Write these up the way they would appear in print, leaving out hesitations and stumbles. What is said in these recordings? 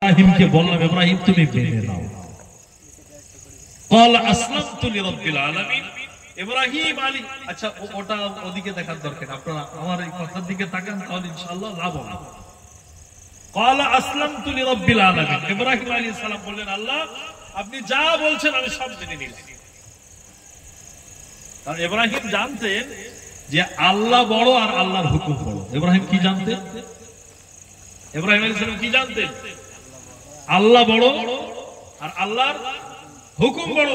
ইব্রাহিমকে বললাম, ইব্রাহিম তুমি মেনে নাও। قال اسلمت لرب العالمين। ইব্রাহিম আলী, আচ্ছা ওটা ওদিকে দেখার দরকার, আপনারা আমার এই কথার দিকে তাকান, তাহলে ইনশাআল্লাহ লাভ হবে। قال اسلمت لرب العالمين। ইব্রাহিম আলাইহিস সালাম বললেন, আল্লাহ আপনি যা বলছেন আমি সব মেনে নিলাম। আর ইব্রাহিম জানতেন যে আল্লাহ বড় আর আল্লাহর হুকুম বড়। ইব্রাহিম কি জানতেন? ইব্রাহিম আলাইহিস সালাম কি জানতেন? আল্লাহ বড় আর আল্লাহর হুকুম বড়।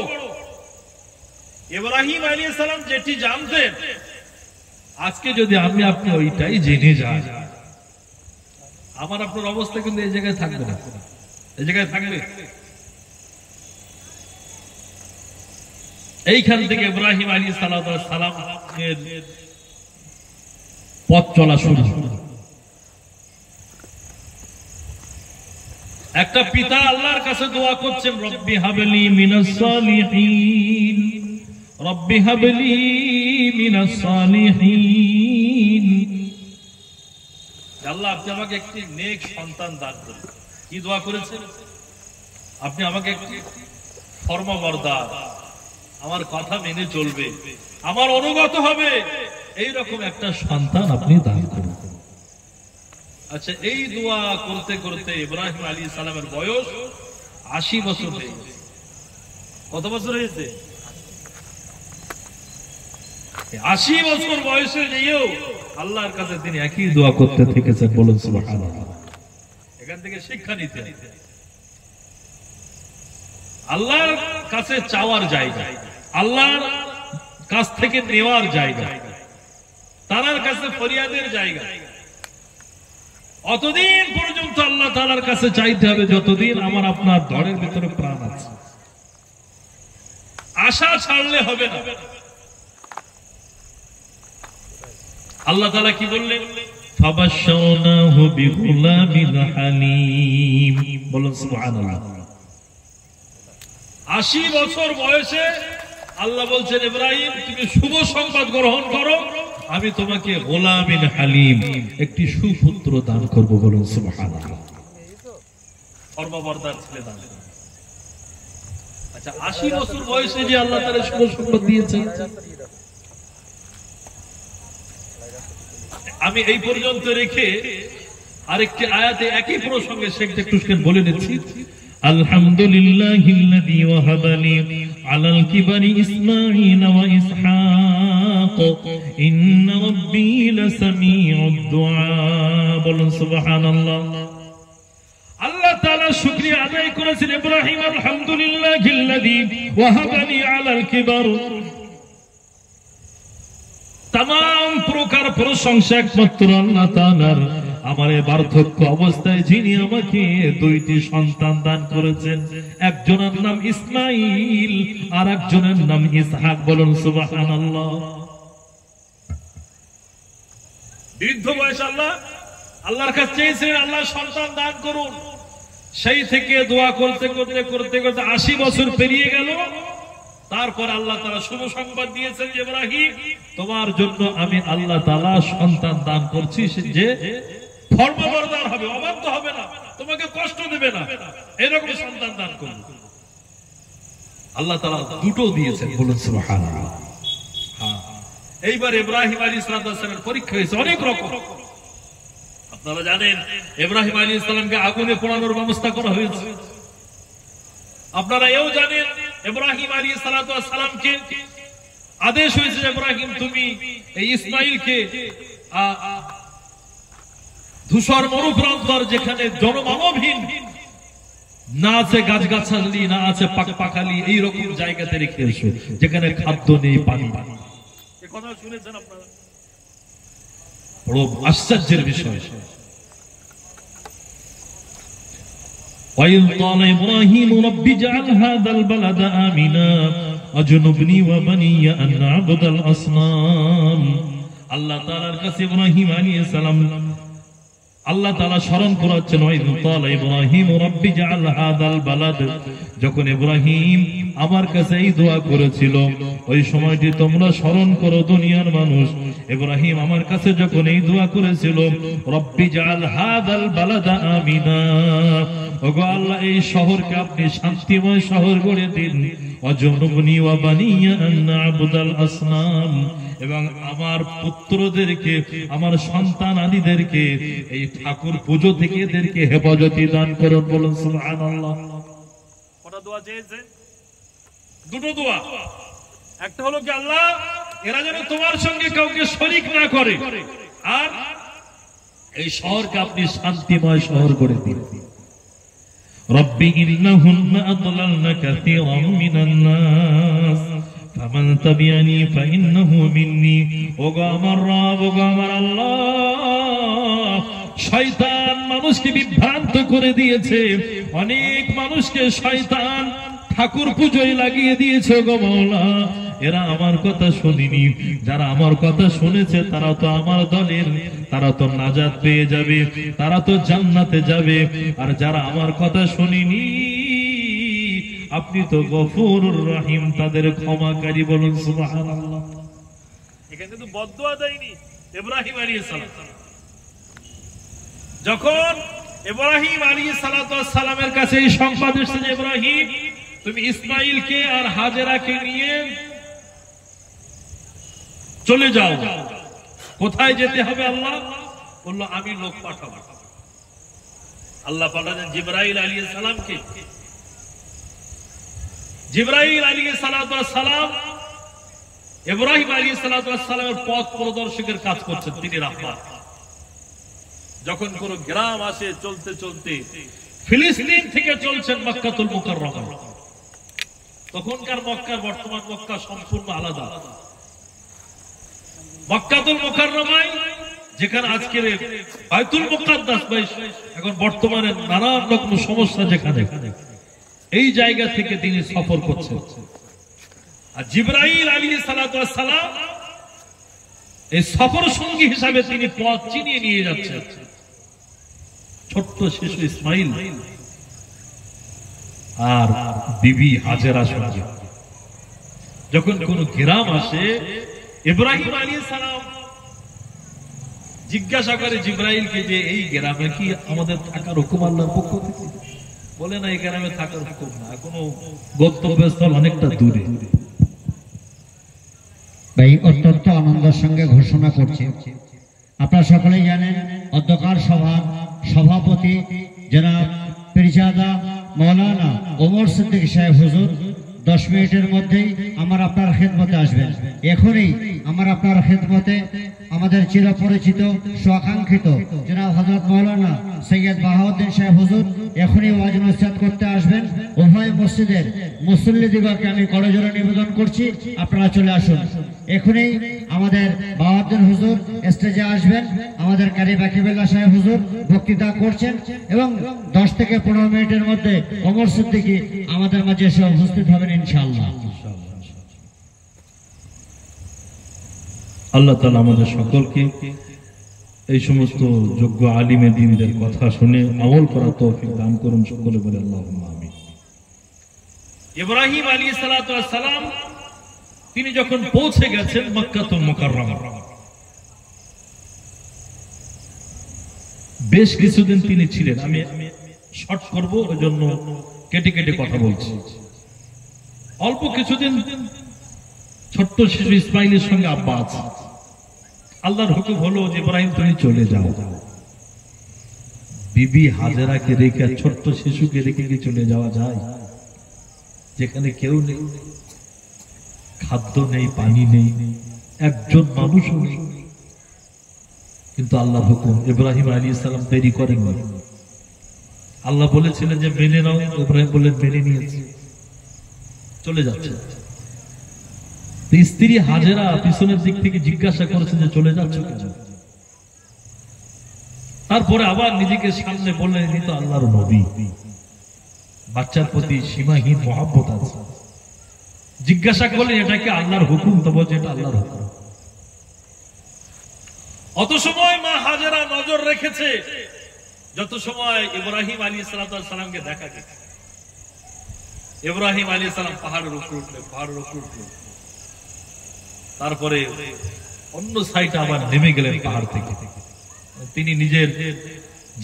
ইব্রাহিম আলাইহিস সালাম যেটি জানতেন, আজকে যদি আমি আপনি ওইটাই জেনে যাই, আমার আপনার অবস্থা কিন্তু এই জায়গায় থাকবে না। এই জায়গায় থাকবে, এইখান থেকে ইব্রাহিম আলাইহিস সালাম পথ চলা শুরু। একটা পিতা আল্লাহর কাছে দোয়া করছেন, রব্বি হাবলি মিনাস সালিহিন, রব্বি হাবলি মিনাস সালিহিন। আল্লাহ আপনি আমাকে একটি নেক সন্তান দান করুন। কি দোয়া করেছেন? আপনি আমাকে একটি ফরমাবরদার, আমার কথা মেনে চলবে, আমার অনুগত হবে, এইরকম একটা সন্তান আপনি দান করুন। আচ্ছা, এই দোয়া করতে করতে ইব্রাহিম আলাইহিস সালামের বয়স 80 বছর হয়ে গেছে। কত বছর হয়েছে? 80 বছর বয়সে নিয়েও আল্লাহর কাছে তিনি একই দোয়া করতে থেকেছেন। বলুন সুবহানাল্লাহ। এখান থেকে শিক্ষা নিতে, আল্লাহর কাছে চাওয়ার জায়গা, আল্লাহর কাছ থেকে নেওয়ার জায়গা, তার কাছে ফরিয়াদের জায়গা। অতদিন পর্যন্ত আল্লাহ তাআলার কাছে চাইতে হবে যতদিন আমার আপনার ধরের ভিতরে প্রাণ আছে। আশা ছাড়লে হবে না। আল্লাহ তাআলা কি বললেন? ফাবাশশারনাহু বিগুলামিন হালিম। বলুন সুবহানাল্লাহ। 80 বছর বয়সে আল্লাহ বলছেন, ইব্রাহিম তুমি শুভ সংবাদ গ্রহণ করো, আমি তোমাকে গোলামিন হালিম, একটি সুপুত্র দান করব। বলুন সুবহানাল্লাহ। ফরমাবরদার ছেলে দান। আচ্ছা, 80 বছর বয়সে যে আল্লাহ তাআলা শুভ সংবাদ দিয়েছেন, আমি এই পর্যন্ত রেখে আরেকটি আয়াতে একই প্রসঙ্গে শেখ একটু বলে নিচ্ছি। আলহামদুলিল্লাহিল্লাযী ওয়াহাবানি আলাল কিবারি ইসমাঈল ওয়া ইসহাক ইন্না রাব্বী লাসামিউদ দুআ। বলুন সুবহানাল্লাহ। আল্লাহ তাআলা শুকরিয়া আদায় করেছেন ইব্রাহিম, আলহামদুলিল্লাহিল্লাযী ওয়াহাবানি আলাল কিবার। तमाम प्रकार प्रशंसा एकमात्र आल्लाह ताआलार। আমার এই বার্ধক্য অবস্থায় যিনি আমাকে দুইটি সন্তান দান করেছেন, একজনের নাম ইসমাঈল আর একজনের নাম ইসহাক। বলুন সুবহানাল্লাহ। বৃদ্ধ বয়স আল্লাহর কাছে চেয়েছিলেন আল্লাহ সন্তান দান করুন। সেই থেকে দোয়া করতে করতে করতে করতে 80 বছর পেরিয়ে গেল। তারপর আল্লাহ তাআলা শুভ সংবাদ দিয়েছেন, ইব্রাহিম তোমার জন্য আমি আল্লাহ তাআলা সন্তান দান করছি, যে ফরমাবরদার হবে, অবাধ্য হবে না, তোমাকে কষ্ট দেবে না, এরকম সন্তান দান করব। আল্লাহ তাআলা দুটো দিয়েছেন। বলুন সুবহানাল্লাহ। হ্যাঁ, এইবার ইব্রাহিম আলাইহিস সালামের পরীক্ষা হয়েছে অনেক রকম। আপনারা জানেন ইব্রাহিম আলাইহিস সালামকে আগুনে পোড়ানোর ব্যবস্থা করা হয়েছে। আপনারা এও জানেন ইব্রাহিম আলাইহিস সালামকে আদেশ হয়েছে, ইব্রাহিম তুমি এই ইসমাঈলকে ধূসর মরুপ্রান্তর, যেখানে জনমানবহীন, না আছে গাছগাছালি, না আছে পাখালি, এইরকম জায়গাতে রেখে এসো যেখানে খাদ্য নেই, পানি নেই। এই কথা শুনেছেন আপনারা? বড় আশ্চর্যের বিষয়। وَإِذْ قَالَ إِبْرَاهِيمُ رَبِّ اجْعَلْ هَذَا الْبَلَدَ آمِنًا وَاجْنُبْنِي وَبَنِيَّ أَن نَّعْبُدَ الْأَصْنَامَ। আল্লাহ তাআলার কাছে ইব্রাহিম আলাইহিস সালাম আল্লাহ তাআলা স্মরণ করাচ্ছেন, ইব্রাহিম রাব্বি জাআল হাযাল বালাদ, যখন ইব্রাহিম আমার কাছে এই দোয়া করেছিল ওই সময়টি তোমরা স্মরণ করো দুনিয়ার মানুষ। ইব্রাহিম আমার কাছে যখন এই দোয়া করেছিল, রব্বি জাআল হাযাল বালাদা আমিনা, ওগো আল্লাহ এই শহরকে আপনি শান্তিময় শহর করে দিন, ওয়াজনুবনি ওয়া বানিয়া আন না'বুদাল আসনাম, এবং আমার পুত্রদেরকে আমার সন্তান আদিদেরকে এই ঠাকুর পূজা থেকে এদেরকে হেফাজতি দান করুন। বলুন সুবহানাল্লাহ। কটা দোয়া চেয়েছে? দুটো দোয়া। একটা হলো কি আল্লাহ এরা যেন তোমার সঙ্গে কাউকে শরীক না করে, আর এই শহরকে আপনি শান্তিময় শহর করে দিন। রব্বি ইন্নাহুন্না আদলালনা কাসীরাম মিনান নাস ফামান তাবিআনি ফাইন্নাহু মিন্নি, ওগো আমার রব, ওগো আমার আল্লাহ, শয়তান মানুষকে বিভ্রান্ত করে দিয়েছে, অনেক মানুষকে শয়তান ঠাকুর পূজোয় লাগিয়ে দিয়েছে গো মাওলা, এরা আমার কথা শুনিনি, যারা আমার কথা শুনেছে তারা তো আমার দলের, তারা তো নাজাত পেয়ে যাবে, তারা তো জান্নাতে যাবে, আর যারা আমার কথা শুনিনি আপনি তো গফুরুর রহিম, তাদের ক্ষমাকারী। বলুন সুবহানাল্লাহ। এখানে তো বদদুয়া দেয়নি ইব্রাহিম আলাইহিস সালাম। যখন ইব্রাহিম আলাইহিস সালামের কাছে এই সংবাদ এসেছে যে ইব্রাহিম তুমি ইসমাইলকে আর হাজেরাকে নিয়ে চলে যাও, কোথায় যেতে হবে? আল্লাহ বলল আমি লোক পাঠাবো। আল্লাহ পাঠালেন জিবরাইল আলাইহিস সালামকে। জিবরাইল আলাইহিস সালাম ইব্রাহিম আলাইহিস সালামের পথ প্রদর্শকের কাজ করছেন, তিনি রাহবার। যখন কোন গ্রাম আসে চলতে চলতে, ফিলিস্তিন থেকে চলছেন মক্কাতুল মুকাররমা, তখনকার মক্কার বর্তমান মক্কা সম্পূর্ণ আলাদা। মক্কাতুল মুকাররমায় যেখানে আজকের বাইতুল মুকাদ্দাস, এখন বর্তমানে নানান রকম সমস্যা যেখানে, এই জায়গা থেকে তিনি সফর করছেন। আর জিবরাইল আলাইহিস সালাম এই সফর সঙ্গী হিসাবে তিনি পথ চিনিয়ে নিয়ে যাচ্ছেন ছোট্ট শিশু ইসমাইল আর বিবি হাজেরা সঙ্গে। যখন কোন গ্রাম আসে, ইব্রাহিম আলাইহিস সালাম জিজ্ঞাসা করে জিবরাইলকে যে এই গ্রামে কি আমাদের থাকার হুকুম আল্লাহর পক্ষ থেকে? বলে না, এই গ্রামে থাকার হুকুম না, কোনো গন্তব্যস্থল অনেকটা দূরে। ভাই অত্যন্ত আনন্দের সঙ্গে ঘোষণা করছে, আপনারা সকলেই জানেন অধ্যকার সভার সভাপতি জনাব পীরজাদা মাওলানা ওমর সিদ্দিক সাহেব হুজুর 10 মিনিটের মধ্যেই আমার আপনার খেদমতে আসবেন। এখনই আমার আপনার খেদমতে আমাদের চিরপরিচিত সুআকাঙ্ক্ষিত জনাব হযরত মাওলানা সৈয়দ বাহাউদ্দিন সাহেব হুজুর এখনই ওয়াজ নসিহত করতে আসবেন। উভয় মসজিদের মুসল্লিদিগণকে আমি করজোড়ে নিবেদন করছি, আপনারা চলে আসুন। এখনই আমাদের বাহাউদ্দিন হুজুর স্টেজে আসবেন, আমাদের কারি বাকিবুল্লাহ সাহেব হুজুর বক্তৃতা করছেন, এবং 10 থেকে 15 মিনিটের মধ্যে ওমর সিদ্দিকী আমাদের মাঝে এসে উপস্থিত হবেন ইনশাআল্লাহ। আল্লাহ তাআলা আমাদের সকলকে এই সমস্ত যোগ্য আলিমে দ্বীনদের কথা শুনে আমল করার তৌফিক দান করুন, সকলে বলে আল্লাহুম্মা আমিন। ইব্রাহিম আলাইহিস সালাম তিনি যখন পৌঁছে গেছেন মক্কাতুল মুকাররমা, বেশ কিছুদিন তিনি ছিলেন। আমি শর্ট করব, ওই জন্য কেটে কেটে কথা বলছি। অল্প কিছুদিন ছোট্ট শিশু ইসমাইলের সঙ্গে আব্বা আছে। আল্লাহর হুকুম হলো যে ইব্রাহিম তুমি চলে যাও। বিবি হাজেরাকে রেখে, ছোট্ট শিশুকে রেখে কি চলে যাওয়া যায়? যেখানে কেউ নেই, খাদ্য নেই, পানি নেই, একজন মানুষও নেই। কিন্তু আল্লাহর হুকুম, ইব্রাহিম আলাইহিস সালাম দেরি করেননি। আল্লাহ বলেছিলেন যে মেনে নাও, ইব্রাহিম বললেন মেনে নিয়েছি, চলে যাচ্ছে। স্ত্রী হাজেরা পিছনের দিক থেকে জিজ্ঞাসা করেছে যে চলে যাচ্ছ কেন? তারপরে আবার নিজেকে সামনে বললেন ইনি তো আল্লাহর নবী, বাচ্চার প্রতি সীমাহীন মহব্বত আছে। জিজ্ঞাসা করলেন এটা কি আল্লাহর হুকুম? তো বলছে এটা আল্লাহর হুকুম। অত সময় মা হাজেরা নজর রেখেছে যত সময় ইব্রাহিম আলাইহিস সালামকে দেখা গেছে, ইব্রাহিম আলাইহিস সালাম পাহাড়ের উপরে উঠলেন, তারপরে অন্য সাইডে আবার নেমে গেলেন পাহাড় থেকে। তিনি নিজের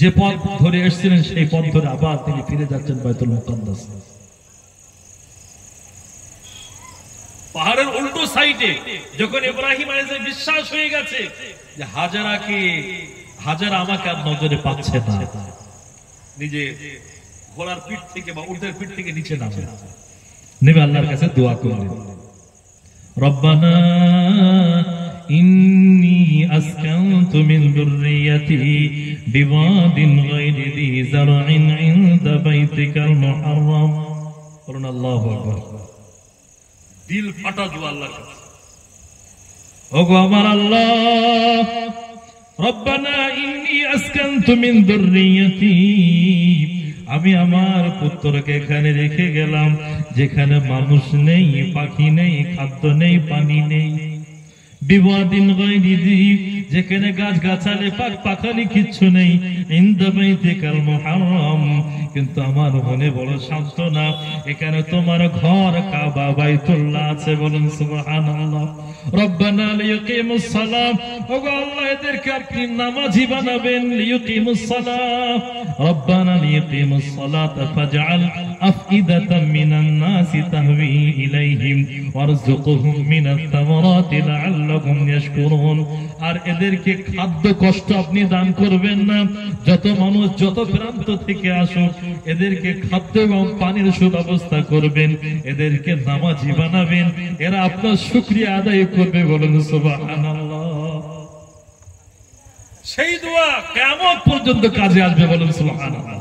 যে পথ ধরে এসেছিলেন সেই পথ ধরে আবার তিনি ফিরে যাচ্ছেন বাইতুল মুকাদ্দাস। পাহাড়ের উল্টো সাইডে যখন ইব্রাহিম আলাইহিস সালাম বিশ্বাস হয়ে গেছে যে হাজারা আমাকে আর নজরে পাচ্ছে না, নিজে ঘোড়ার পিঠ থেকে বা উটের পিঠ থেকে নিচে নেমে আল্লাহর কাছে দোয়া করলেন, রব্বানা ইন্নী আসকানতু মিন যুররিয়াতি বিওয়াদিন গায়রি যী যারইন ইনদা বাইতিকাল মুহাররাম। বলুন আল্লাহু আকবার। দিল ফাটা দোয়া আল্লাহর কাছে। ওগো আমার আল্লাহ, রব্বানা ইন্নী আসকানতু মিন যুররিয়াতি, আমি আমার পুত্রকে এখানে রেখে গেলাম যেখানে মানুষ নেই, পাখি নেই, খাদ্য নেই, পানি নেই, বিওয়াদিন গায়রি যী, যেখানে গাছ গাছালি পাখালি কিচ্ছু নেই, ইনদা বাইতিকাল মুহাররাম, কিন্তু আমার মনে বড় সান্ত্বনা, এখানে তোমার ঘর কাবা বাইতুল্লাহ আছে। বলুন সুবহানাল্লাহ। রব্বানা লিয়াকিমুস সালাম, ওগো আল্লাহ এদেরকে আপনি নামাজি বানাবেন, লিয়াকিমুস সালাম, রব্বানা লিয়াকিমুস সালাতা ফাজআল আফইদাতাম মিনান নাসি তাহওয়ি ইলাইহিম ওয়ারযুকহুম মিনাত তামারাতি লাআল্লাহুম ইয়াশকুরুন। আর এদেরকে খাদ্য কষ্ট আপনি দান করবেন না, যত মানুষ যত প্রান্ত থেকে আসুক এদেরকে খাদ্য এবং পানির সুব্যবস্থা করবেন, এদেরকে নামাজি বানাবেন, এরা আপনার শুকরিয়া আদায় করবে। বলুন সুবহানাল্লাহ। সেই দোয়া কিয়ামত পর্যন্ত কাজে আসবে। বলুন সুবহানাল্লাহ।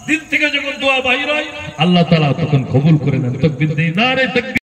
দিল থেকে যখন দোয়া বাহির হয় আল্লাহ তাআলা তখন কবুল করে নেন। তাকবীর দেই, নারে তাকবীর।